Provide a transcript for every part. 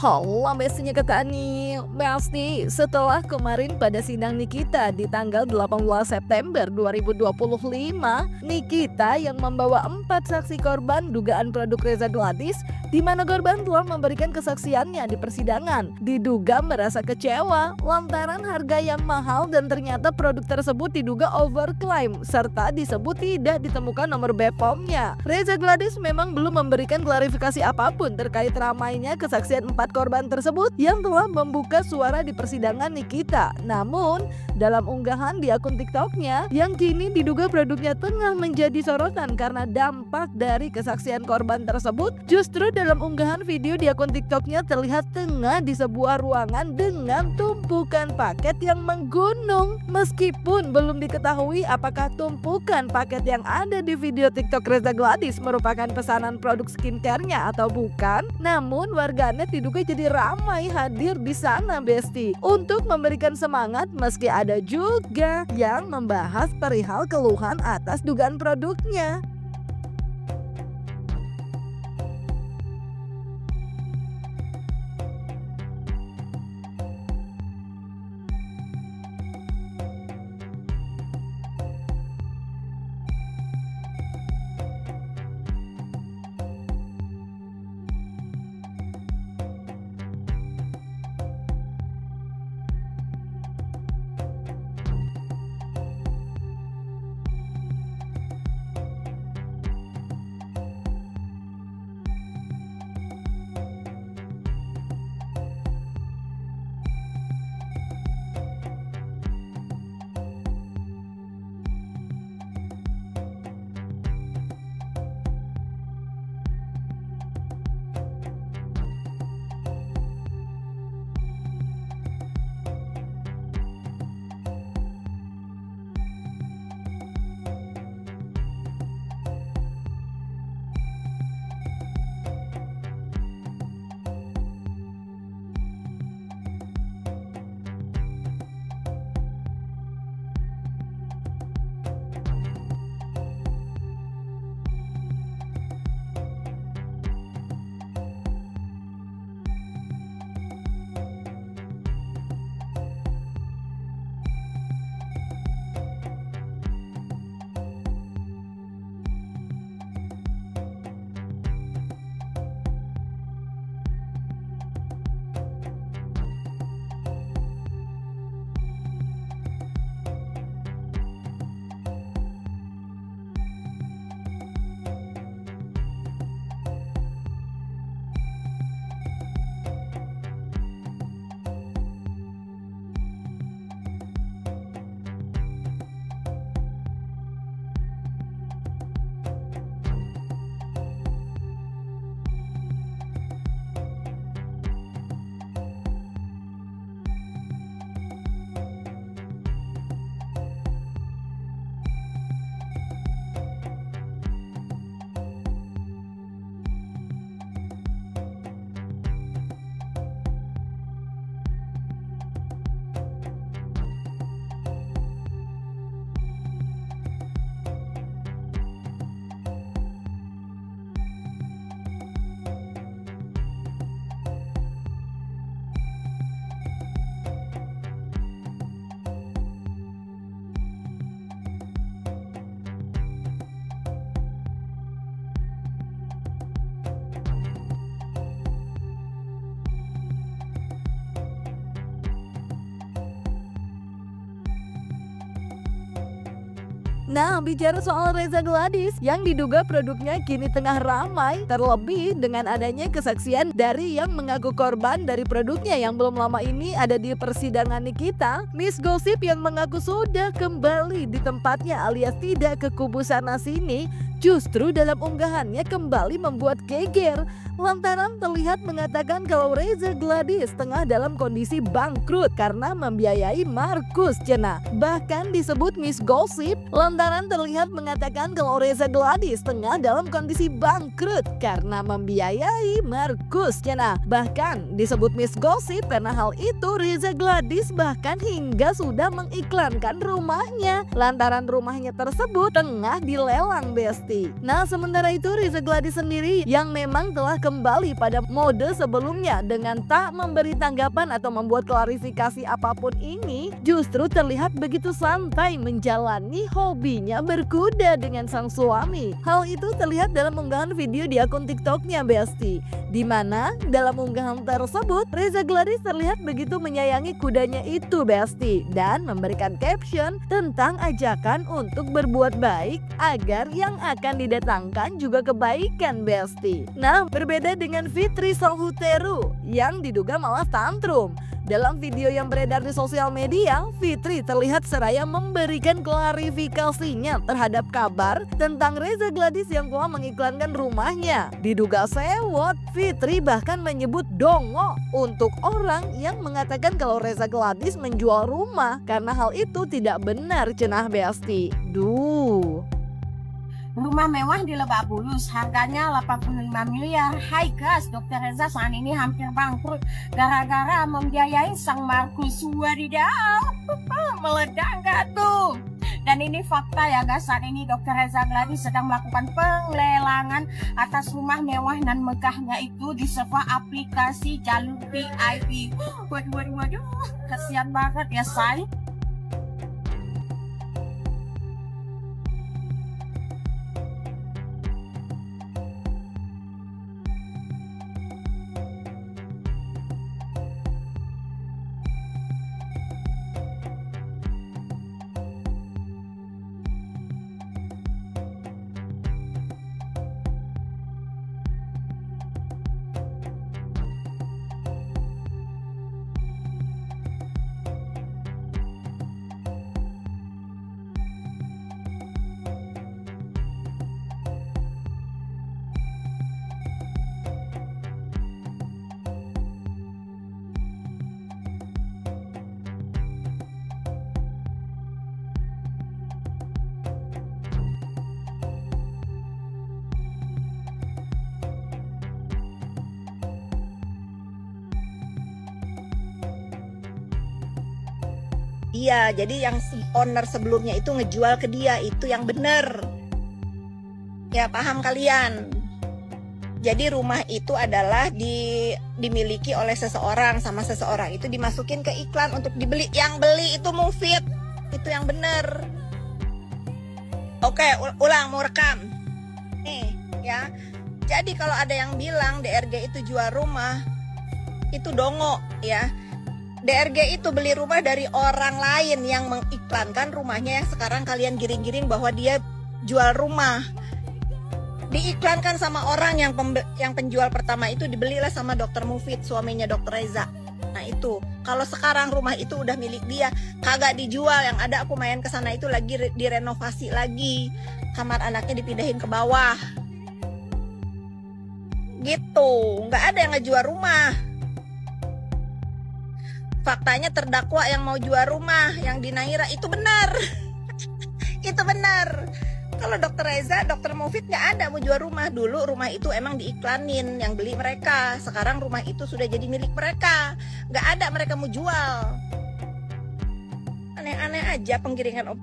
Halo Bestinya Ketani, Besti, setelah kemarin pada sidang Nikita di tanggal 18 September 2025, Nikita yang membawa 4 saksi korban dugaan produk Reza Gladys, di mana korban telah memberikan kesaksiannya di persidangan, diduga merasa kecewa lantaran harga yang mahal dan ternyata produk tersebut diduga overclaim serta disebut tidak ditemukan nomor BPOM-nya. Reza Gladys memang belum memberikan klarifikasi apapun terkait ramainya kesaksian 4 korban tersebut yang telah membuka suara di persidangan Nikita. Namun, dalam unggahan di akun TikToknya yang kini diduga produknya tengah menjadi sorotan karena dampak dari kesaksian korban tersebut, justru dalam unggahan video di akun TikToknya terlihat tengah di sebuah ruangan dengan tumpukan paket yang menggunung. Meskipun belum diketahui apakah tumpukan paket yang ada di video TikTok Reza Gladys merupakan pesanan produk skincare-nya atau bukan, namun warganet diduga jadi ramai hadir di sana Besti untuk memberikan semangat, meski ada juga yang membahas perihal keluhan atas dugaan produknya. Nah, bicara soal Reza Gladys yang diduga produknya kini tengah ramai, terlebih dengan adanya kesaksian dari yang mengaku korban dari produknya yang belum lama ini ada di persidangan Nikita, Miss Gossip yang mengaku sudah kembali di tempatnya alias tidak ke kubu sana sini, justru dalam unggahannya kembali membuat geger lantaran terlihat mengatakan kalau Reza Gladys tengah dalam kondisi bangkrut karena membiayai Markus Cenah. Bahkan disebut Miss Gossip lantaran lantaran terlihat mengatakan kalau Reza Gladys tengah dalam kondisi bangkrut karena membiayai Markus Cenah. Bahkan disebut Miss Gosip karena hal itu Reza Gladys bahkan hingga sudah mengiklankan rumahnya lantaran rumahnya tersebut tengah dilelang, Besti. Nah, sementara itu Reza Gladys sendiri yang memang telah kembali pada mode sebelumnya dengan tak memberi tanggapan atau membuat klarifikasi apapun ini, justru terlihat begitu santai menjalani hobinya berkuda dengan sang suami. Hal itu terlihat dalam unggahan video di akun TikToknya, Besti, di mana dalam unggahan tersebut Reza Gladys terlihat begitu menyayangi kudanya itu, Besti, dan memberikan caption tentang ajakan untuk berbuat baik agar yang akan didatangkan juga kebaikan, Besti. Nah, berbeda dengan Fitri Sanghuteru yang diduga malah tantrum. Dalam video yang beredar di sosial media, Fitri terlihat seraya memberikan klarifikasinya terhadap kabar tentang Reza Gladys yang telah mengiklankan rumahnya. Diduga sewot, Fitri bahkan menyebut dongo untuk orang yang mengatakan kalau Reza Gladys menjual rumah karena hal itu tidak benar, cenah Besti. Duh. Rumah mewah di Lebak Bulus, harganya 85 miliar. Hai guys, Dr. Reza saat ini hampir bangkrut gara-gara membiayai sang Markus. Wadidaw, meledak gak tuh? Dan ini fakta ya guys, saat ini Dr. Reza Gladys sedang melakukan penglelangan atas rumah mewah dan megahnya itu di sebuah aplikasi jalur VIP. Waduh, kasihan banget ya say. Iya, jadi yang owner sebelumnya itu ngejual ke dia, itu yang bener. Ya, paham kalian? Jadi rumah itu adalah dimiliki oleh seseorang, sama seseorang itu dimasukin ke iklan untuk dibeli. Yang beli itu Mufid, itu yang bener. Oke, ulang, mau rekam. Nih, ya. Jadi kalau ada yang bilang DRG itu jual rumah, itu dongo, ya. DRG itu beli rumah dari orang lain yang mengiklankan rumahnya yang sekarang kalian giring-giring bahwa dia jual rumah. Diiklankan sama orang yang penjual pertama itu dibelilah sama Dr. Mufid, suaminya Dr. Reza. Nah itu, kalau sekarang rumah itu udah milik dia, kagak dijual. Yang ada aku main ke sana itu lagi direnovasi lagi. Kamar anaknya dipindahin ke bawah. Gitu, nggak ada yang ngejual rumah. Faktanya terdakwa yang mau jual rumah, yang di Naira itu benar. Itu benar. Kalau Dr. Reza, Dr. Mufid nggak ada mau jual rumah. Dulu rumah itu emang diiklanin, yang beli mereka. Sekarang rumah itu sudah jadi milik mereka. Nggak ada mereka mau jual. Aneh-aneh aja penggiringan.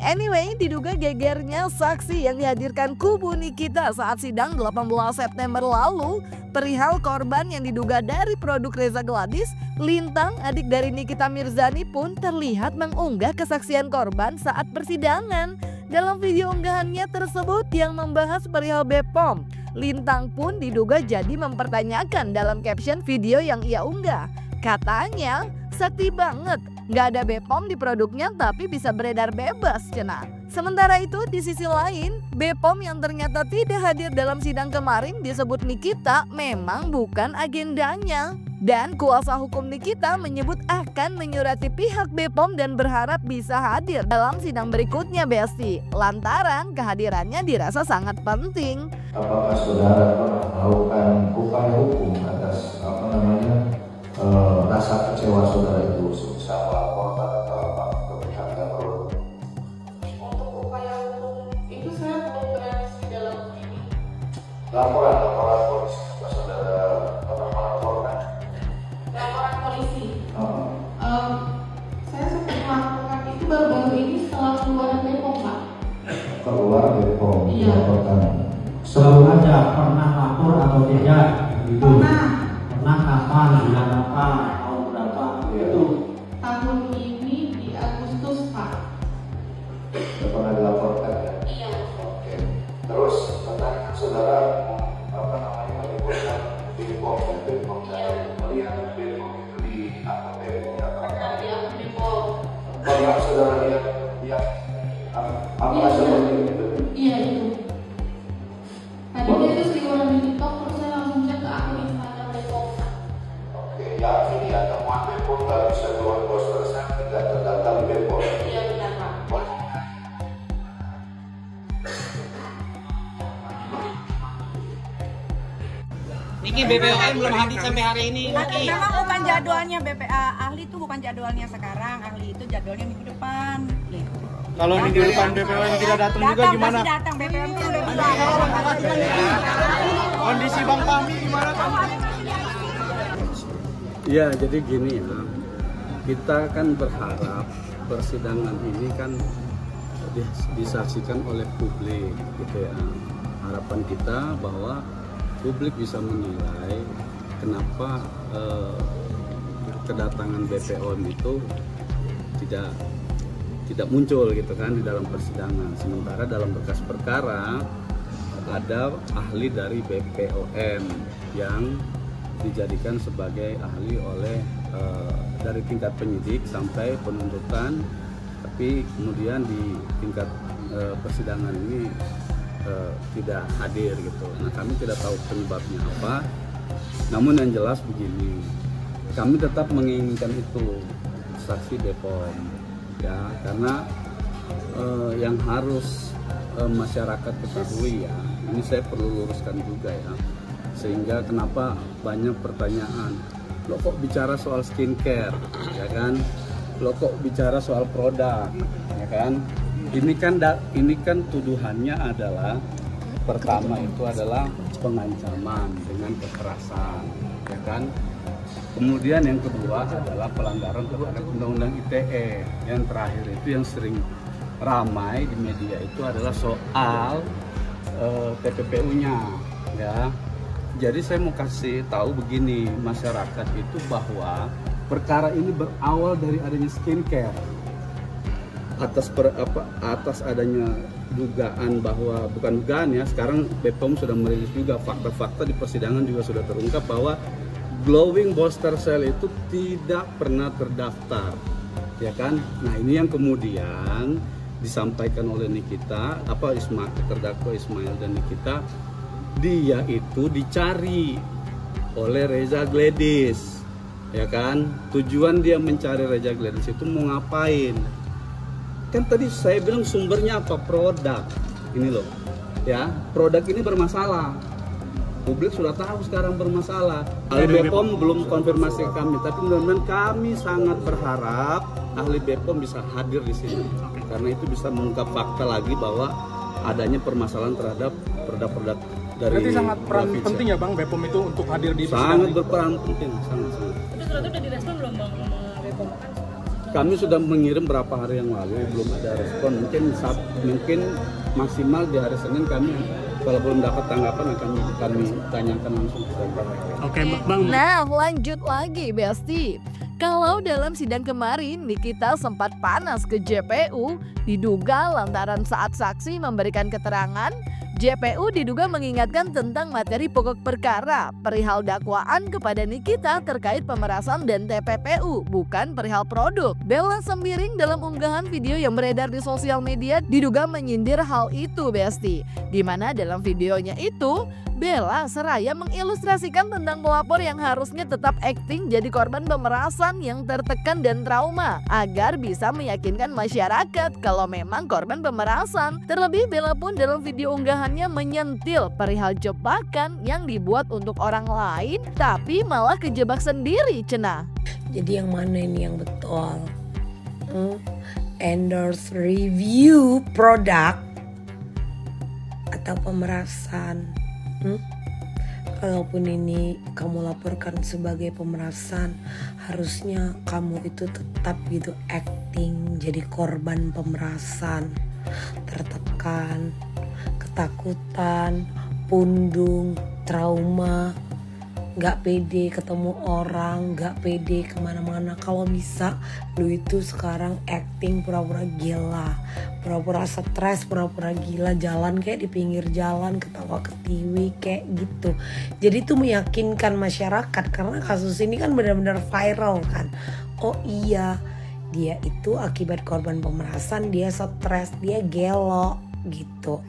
Anyway, diduga gegernya saksi yang dihadirkan kubu Nikita saat sidang 18 September lalu perihal korban yang diduga dari produk Reza Gladys. Lintang, adik dari Nikita Mirzani pun terlihat mengunggah kesaksian korban saat persidangan. Dalam video unggahannya tersebut yang membahas perihal BPOM, Lintang pun diduga jadi mempertanyakan dalam caption video yang ia unggah. Katanya, sakti banget, nggak ada BPOM di produknya tapi bisa beredar bebas, cenah. Sementara itu di sisi lain, BPOM yang ternyata tidak hadir dalam sidang kemarin disebut Nikita memang bukan agendanya. Dan kuasa hukum Nikita menyebut akan menyurati pihak BPOM dan berharap bisa hadir dalam sidang berikutnya, Besti. Lantaran kehadirannya dirasa sangat penting. Apakah saudara pernah melakukan upaya hukum atas rasa kecewa saudara itu sama laporan atau apa ke pihak yang perlu? Untuk upaya hukum itu saya belum berani dalam ini. Laporan polisi apa saudara pernah melaporkan? Laporan polisi. Saya sempat melakukan itu baru-baru ini setelah keluar BPOM, Pak. Keluar BPOM. Iya. Sebelumnya pernah lapor atau tidak? Gitu. Pernah kapan? Bulan apa? Tahun berapa? Itu. Tahun ini di Agustus, Pak. Pernah dilaporkan ya? Iya. Oke. Terus pertanyaan saudara melibatkan BPOM dan BPOM dan melihat BPOM itu di AKP Pernah di BPOM. Kalau saudara lihat apa seperti itu? Iya itu. Tadinya itu seliweran di TikTok, terus saya langsung cek ke akun Instagram BPOM. Oke, ya ini ya temuan BPOM nggak bisa keluar poster saya tidak terdaftar di BPOM. Iya benar, Pak. Niki BPOM belum hadir sampai hari ini. Niki. Memang bukan jadwalnya BPA ahli itu bukan jadwalnya sekarang, ahli itu jadwalnya minggu depan. Kalau minggu depan BPOM tidak datang juga gimana? Pasti datang BPOM itu udah bilang. Kondisi Bang Fahmi gimana, Bang? Ya, jadi gini ya, kita kan berharap persidangan ini kan disaksikan oleh publik gitu ya. Harapan kita bahwa publik bisa menilai kenapa kedatangan BPOM itu tidak muncul gitu kan di dalam persidangan. Sementara dalam berkas perkara ada ahli dari BPOM yang dijadikan sebagai ahli oleh dari tingkat penyidik sampai penuntutan, tapi kemudian di tingkat persidangan ini tidak hadir gitu. Nah, kami tidak tahu penyebabnya apa. Namun yang jelas begini, kami tetap menginginkan itu saksi BPOM ya, karena yang harus masyarakat ketahui ya, ini saya perlu luruskan juga ya, sehingga kenapa banyak pertanyaan, lo kok bicara soal skincare ya kan, lo kok bicara soal produk ya kan. Ini kan tuduhannya adalah pertama itu adalah pengancaman dengan kekerasan, ya kan. Kemudian yang kedua adalah pelanggaran terhadap Undang-Undang ITE. Yang terakhir itu yang sering ramai di media itu adalah soal TPPU-nya, ya. Jadi saya mau kasih tahu begini masyarakat itu bahwa perkara ini berawal dari adanya skincare. Atas adanya dugaan bahwa, bukan dugaan ya, sekarang BPOM sudah merilis juga fakta-fakta di persidangan juga sudah terungkap bahwa glowing booster cell itu tidak pernah terdaftar, ya kan. Nah, ini yang kemudian disampaikan oleh Nikita, terdakwa Ismail dan Nikita, dia itu dicari oleh Reza Gladys, ya kan. Tujuan dia mencari Reza Gladys itu mau ngapain? Kan tadi saya bilang sumbernya apa? Produk ini loh ya, produk ini bermasalah, publik sudah tahu sekarang bermasalah. Ahli BPOM belum konfirmasi ke kami, tapi mudah-mudahan kami sangat berharap ahli BPOM bisa hadir di sini, karena itu bisa mengungkap fakta lagi bahwa adanya permasalahan terhadap produk-produk dari. Berarti sangat peran penting ya Bang BPOM itu untuk hadir di sangat berperan penting, sangat. Itu surat udah direspon belum Bang sama BPOM? Kami sudah mengirim berapa hari yang lalu, belum ada respon. Mungkin maksimal di hari Senin kami, kalau belum dapat tanggapan akan kami tanyakan langsung ke Bang. Oke, Bang. Nah, lanjut lagi Besti. Kalau dalam sidang kemarin Nikita sempat panas ke JPU, diduga lantaran saat saksi memberikan keterangan, JPU diduga mengingatkan tentang materi pokok perkara perihal dakwaan kepada Nikita terkait pemerasan dan TPPU, bukan perihal produk. Bella Sembiring dalam unggahan video yang beredar di sosial media diduga menyindir hal itu Besti, di mana dalam videonya itu Bella seraya mengilustrasikan tentang pelapor yang harusnya tetap akting jadi korban pemerasan yang tertekan dan trauma agar bisa meyakinkan masyarakat kalau memang korban pemerasan. Terlebih Bella pun dalam video unggahannya menyentil perihal jebakan yang dibuat untuk orang lain tapi malah kejebak sendiri cenah. Jadi yang mana ini yang betul? Endorse review produk atau pemerasan? Kalaupun ini kamu laporkan sebagai pemerasan, harusnya kamu itu tetap gitu acting jadi korban pemerasan, tertekan, ketakutan, pundung, trauma, gak pede ketemu orang, gak pede kemana-mana. Kalau bisa lu itu sekarang acting pura-pura gila, pura-pura stres, pura-pura gila, jalan kayak di pinggir jalan, ketawa ketiwi kayak gitu. Jadi itu meyakinkan masyarakat karena kasus ini kan benar-benar viral kan. Oh iya, dia itu akibat korban pemerasan, dia stres, dia gelo gitu.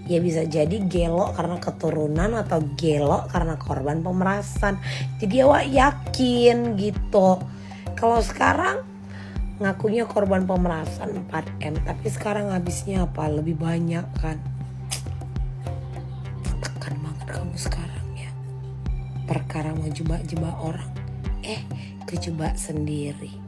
Ya bisa jadi gelo karena keturunan atau gelo karena korban pemerasan. Jadi awak yakin gitu. Kalau sekarang ngakunya korban pemerasan 4M, tapi sekarang habisnya apa? Lebih banyak kan. Tekan banget kamu sekarang ya. Perkara mau jebak-jebak orang, kejebak sendiri.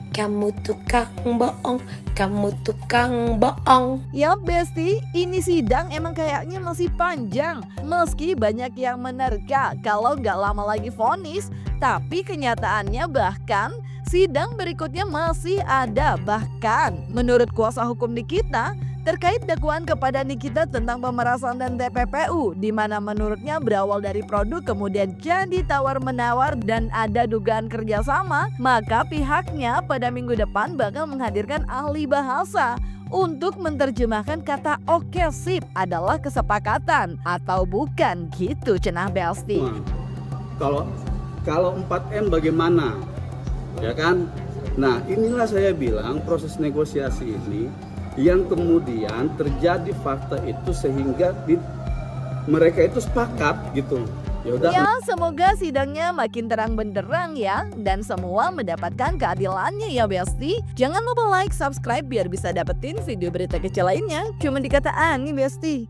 Kamu tukang bohong, kamu tukang bohong. Ya Besti, ini sidang emang kayaknya masih panjang. Meski banyak yang menerka kalau nggak lama lagi vonis, tapi kenyataannya bahkan sidang berikutnya masih ada. Bahkan menurut kuasa hukum Nikita, terkait dakwaan kepada Nikita tentang pemerasan dan TPPU, di mana menurutnya berawal dari produk kemudian jadi tawar-menawar dan ada dugaan kerjasama, maka pihaknya pada minggu depan bakal menghadirkan ahli bahasa untuk menerjemahkan kata oke sip adalah kesepakatan atau bukan gitu cenah Besti. Kalau 4M bagaimana? Ya kan? Nah, inilah saya bilang proses negosiasi ini yang kemudian terjadi fakta itu sehingga mereka itu sepakat gitu. Ya, semoga sidangnya makin terang benderang ya dan semua mendapatkan keadilannya ya Besti. Jangan lupa like, subscribe biar bisa dapetin video berita kecil lainnya cuma di Kata Ani Besti.